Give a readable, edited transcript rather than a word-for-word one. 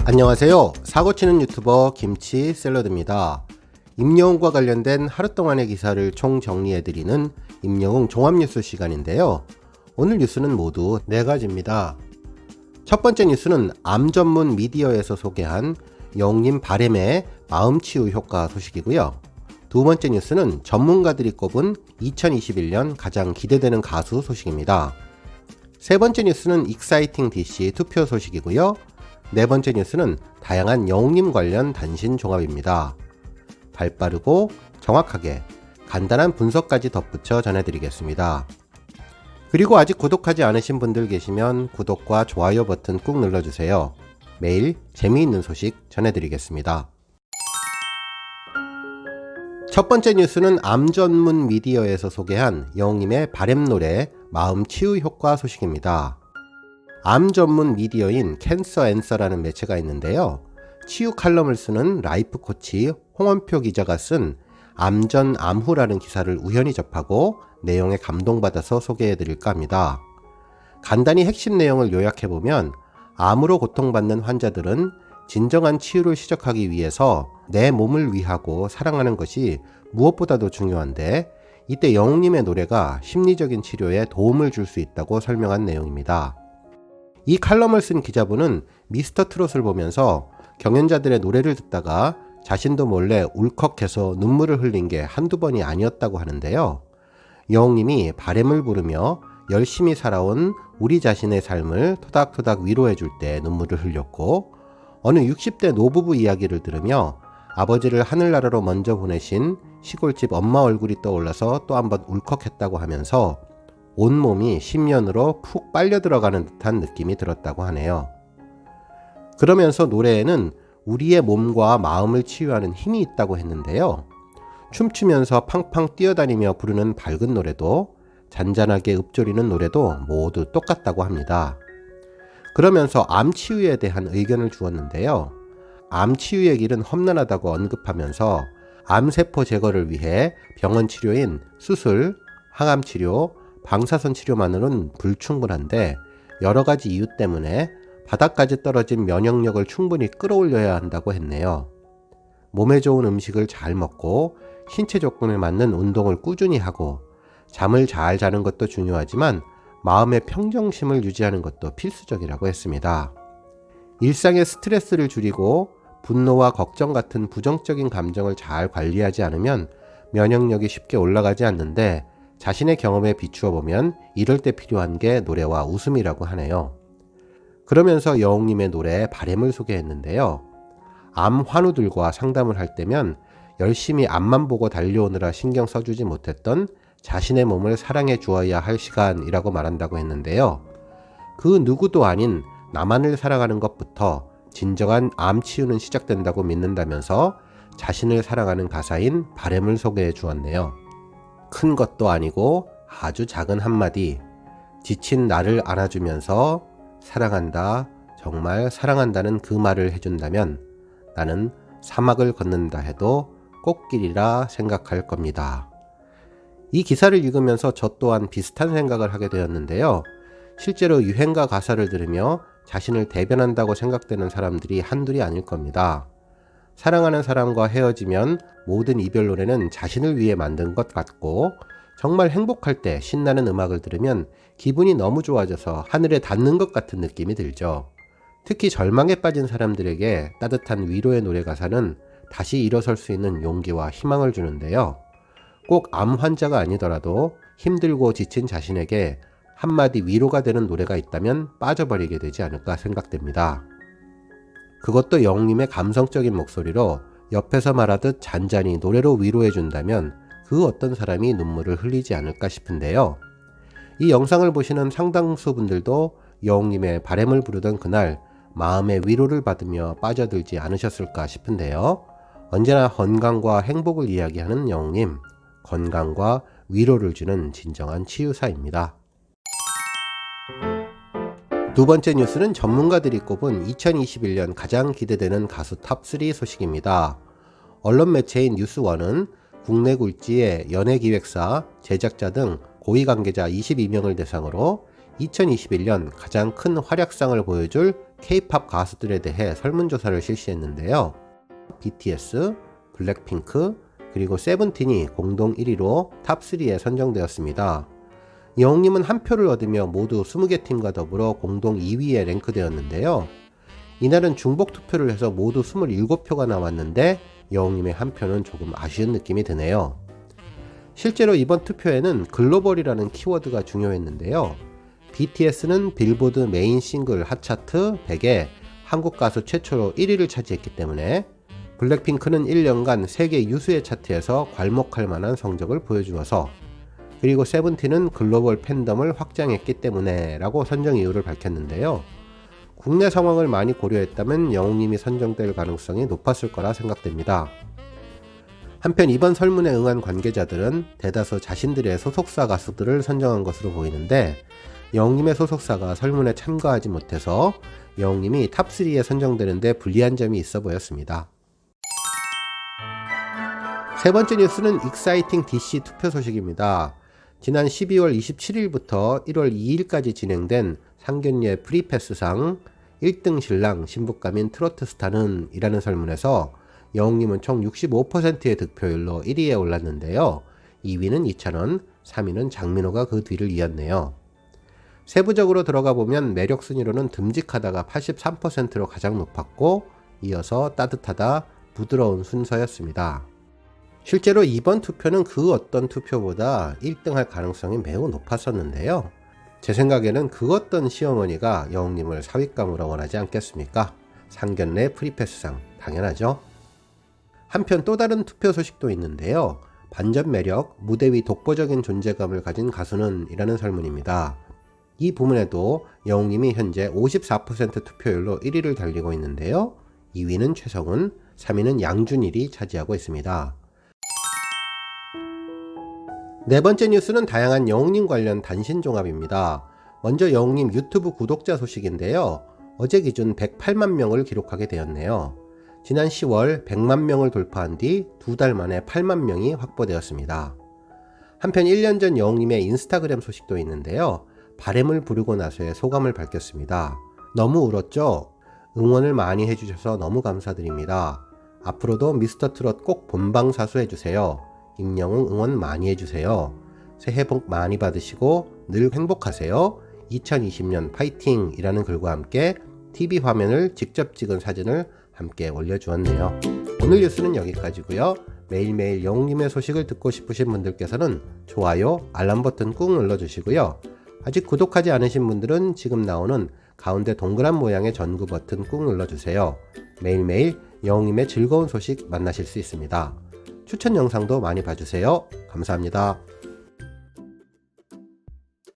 안녕하세요. 사고치는 유튜버 김치 샐러드입니다. 임영웅과 관련된 하루 동안의 기사를 총 정리해드리는 임영웅 종합뉴스 시간인데요. 오늘 뉴스는 모두 4가지입니다. 첫 번째 뉴스는 암 전문 미디어에서 소개한 영웅님 바램의 마음치유 효과 소식이고요. 두 번째 뉴스는 전문가들이 꼽은 2021년 가장 기대되는 가수 소식입니다. 세 번째 뉴스는 익사이팅 DC 투표 소식이고요. 네 번째 뉴스는 다양한 영웅님 관련 단신 종합입니다. 발빠르고 정확하게 간단한 분석까지 덧붙여 전해드리겠습니다. 그리고 아직 구독하지 않으신 분들 계시면 구독과 좋아요 버튼 꾹 눌러주세요. 매일 재미있는 소식 전해드리겠습니다. 첫 번째 뉴스는 암 전문 미디어에서 소개한 영웅님의 바램 노래 마음 치유 효과 소식입니다. 암 전문 미디어인 캔서 앤서라는 매체가 있는데요. 치유 칼럼을 쓰는 라이프 코치 홍원표 기자가 쓴 암전 암후라는 기사를 우연히 접하고 내용에 감동받아서 소개해드릴까 합니다. 간단히 핵심 내용을 요약해보면 암으로 고통받는 환자들은 진정한 치유를 시작하기 위해서 내 몸을 위하고 사랑하는 것이 무엇보다도 중요한데 이때 영웅님의 노래가 심리적인 치료에 도움을 줄 수 있다고 설명한 내용입니다. 이 칼럼을 쓴 기자분은 미스터 트롯을 보면서 경연자들의 노래를 듣다가 자신도 몰래 울컥해서 눈물을 흘린 게 한두 번이 아니었다고 하는데요. 영웅님이 바램을 부르며 열심히 살아온 우리 자신의 삶을 토닥토닥 위로해 줄 때 눈물을 흘렸고 어느 60대 노부부 이야기를 들으며 아버지를 하늘나라로 먼저 보내신 시골집 엄마 얼굴이 떠올라서 또 한번 울컥했다고 하면서 온몸이 10년으로 푹 빨려 들어가는 듯한 느낌이 들었다고 하네요. 그러면서 노래에는 우리의 몸과 마음을 치유하는 힘이 있다고 했는데요. 춤추면서 팡팡 뛰어다니며 부르는 밝은 노래도 잔잔하게 읊조리는 노래도 모두 똑같다고 합니다. 그러면서 암 치유에 대한 의견을 주었는데요. 암 치유의 길은 험난하다고 언급하면서 암세포 제거를 위해 병원 치료인 수술, 항암 치료, 방사선 치료만으로는 불충분한데 여러 가지 이유 때문에 바닥까지 떨어진 면역력을 충분히 끌어올려야 한다고 했네요. 몸에 좋은 음식을 잘 먹고 신체 조건에 맞는 운동을 꾸준히 하고 잠을 잘 자는 것도 중요하지만 마음의 평정심을 유지하는 것도 필수적이라고 했습니다. 일상의 스트레스를 줄이고 분노와 걱정 같은 부정적인 감정을 잘 관리하지 않으면 면역력이 쉽게 올라가지 않는데 자신의 경험에 비추어 보면 이럴 때 필요한 게 노래와 웃음이라고 하네요. 그러면서 영웅님의 노래 바램을 소개했는데요. 암 환우들과 상담을 할 때면 열심히 앞만 보고 달려오느라 신경 써주지 못했던 자신의 몸을 사랑해 주어야 할 시간이라고 말한다고 했는데요. 그 누구도 아닌 나만을 사랑하는 것부터 진정한 암 치유는 시작된다고 믿는다면서 자신을 사랑하는 가사인 바램을 소개해 주었네요. 큰 것도 아니고 아주 작은 한마디, 지친 나를 안아주면서 사랑한다, 정말 사랑한다는 그 말을 해준다면 나는 사막을 걷는다 해도 꽃길이라 생각할 겁니다. 이 기사를 읽으면서 저 또한 비슷한 생각을 하게 되었는데요. 실제로 유행가 가사를 들으며 자신을 대변한다고 생각되는 사람들이 한둘이 아닐 겁니다. 사랑하는 사람과 헤어지면 모든 이별 노래는 자신을 위해 만든 것 같고 정말 행복할 때 신나는 음악을 들으면 기분이 너무 좋아져서 하늘에 닿는 것 같은 느낌이 들죠. 특히 절망에 빠진 사람들에게 따뜻한 위로의 노래 가사는 다시 일어설 수 있는 용기와 희망을 주는데요. 꼭 암 환자가 아니더라도 힘들고 지친 자신에게 한마디 위로가 되는 노래가 있다면 빠져버리게 되지 않을까 생각됩니다. 그것도 영웅님의 감성적인 목소리로 옆에서 말하듯 잔잔히 노래로 위로해준다면 그 어떤 사람이 눈물을 흘리지 않을까 싶은데요. 이 영상을 보시는 상당수 분들도 영웅님의 바램을 부르던 그날 마음의 위로를 받으며 빠져들지 않으셨을까 싶은데요. 언제나 건강과 행복을 이야기하는 영웅님, 건강과 위로를 주는 진정한 치유사입니다. 두 번째 뉴스는 전문가들이 꼽은 2021년 가장 기대되는 가수 탑3 소식입니다. 언론 매체인 뉴스원은 국내 굴지의 연예기획사, 제작자 등 고위 관계자 22명을 대상으로 2021년 가장 큰 활약상을 보여줄 K-팝 가수들에 대해 설문조사를 실시했는데요. BTS, 블랙핑크, 그리고 세븐틴이 공동 1위로 탑3에 선정되었습니다. 영웅님은 한 표를 얻으며 모두 20개 팀과 더불어 공동 2위에 랭크되었는데요. 이날은 중복 투표를 해서 모두 27표가 나왔는데 영웅님의 한 표는 조금 아쉬운 느낌이 드네요. 실제로 이번 투표에는 글로벌이라는 키워드가 중요했는데요. BTS는 빌보드 메인 싱글 핫차트 100에 한국 가수 최초로 1위를 차지했기 때문에, 블랙핑크는 1년간 세계 유수의 차트에서 괄목할 만한 성적을 보여주어서, 그리고 세븐틴은 글로벌 팬덤을 확장했기 때문에 라고 선정 이유를 밝혔는데요. 국내 상황을 많이 고려했다면 영웅님이 선정될 가능성이 높았을 거라 생각됩니다. 한편 이번 설문에 응한 관계자들은 대다수 자신들의 소속사 가수들을 선정한 것으로 보이는데, 영웅님의 소속사가 설문에 참가하지 못해서 영웅님이 탑3에 선정되는데 불리한 점이 있어 보였습니다. 세 번째 뉴스는 익사이팅 DC 투표 소식입니다. 지난 12월 27일부터 1월 2일까지 진행된 상견례 프리패스상 1등 신랑 신부감인 트로트스타는 이라는 설문에서 영웅님은 총 65%의 득표율로 1위에 올랐는데요. 2위는 이찬원, 3위는 장민호가 그 뒤를 이었네요. 세부적으로 들어가 보면 매력 순위로는 듬직하다가 83%로 가장 높았고, 이어서 따뜻하다, 부드러운 순서였습니다. 실제로 이번 투표는 그 어떤 투표보다 1등할 가능성이 매우 높았었는데요. 제 생각에는 그 어떤 시어머니가 영웅님을 사윗감으로 원하지 않겠습니까? 상견례 프리패스상 당연하죠. 한편 또 다른 투표 소식도 있는데요. 반전 매력, 무대 위 독보적인 존재감을 가진 가수는 이라는 설문입니다. 이 부문에도 영웅님이 현재 54% 투표율로 1위를 달리고 있는데요. 2위는 최성훈, 3위는 양준일이 차지하고 있습니다. 네 번째 뉴스는 다양한 영웅님 관련 단신 종합입니다. 먼저 영웅님 유튜브 구독자 소식인데요. 어제 기준 108만 명을 기록하게 되었네요. 지난 10월 100만 명을 돌파한 뒤 2달 만에 8만 명이 확보되었습니다. 한편 1년 전 영웅님의 인스타그램 소식도 있는데요. 바램을 부르고 나서의 소감을 밝혔습니다. 너무 울었죠? 응원을 많이 해주셔서 너무 감사드립니다. 앞으로도 미스터트롯 꼭 본방사수 해주세요. 임영웅 응원 많이 해주세요. 새해 복 많이 받으시고 늘 행복하세요. 2020년 파이팅! 이라는 글과 함께 TV 화면을 직접 찍은 사진을 함께 올려주었네요. 오늘 뉴스는 여기까지고요. 매일매일 영웅님의 소식을 듣고 싶으신 분들께서는 좋아요, 알람 버튼 꾹 눌러주시고요. 아직 구독하지 않으신 분들은 지금 나오는 가운데 동그란 모양의 전구 버튼 꾹 눌러주세요. 매일매일 영웅님의 즐거운 소식 만나실 수 있습니다. 추천 영상도 많이 봐주세요. 감사합니다.